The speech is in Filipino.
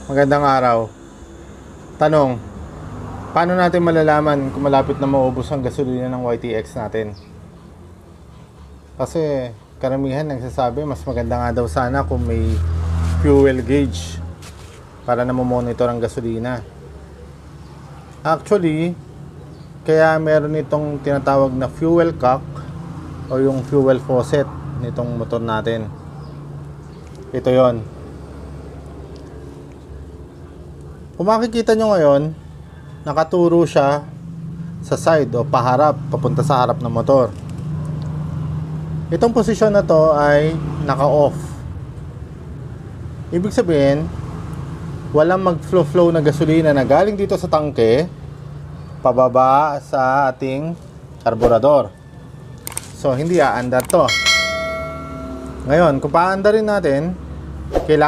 Magandang araw. Tanong, paano natin malalaman kung malapit na maubos ang gasolina ng YTX natin? Kasi karamihan nagsasabi mas maganda nga daw sana kung may fuel gauge para na monitor ang gasolina. Actually, kaya meron itong tinatawag na fuel cock o yung fuel faucet nitong motor natin. Ito yon. Kung makikita nyo ngayon, nakaturo siya sa side o paharap, papunta sa harap ng motor. Itong posisyon na to ay naka-off. Ibig sabihin, walang mag-flow na gasolina na galing dito sa tangke pababa sa ating karburador. So, hindi aandar to. Ngayon, kung paandarin natin, kailangan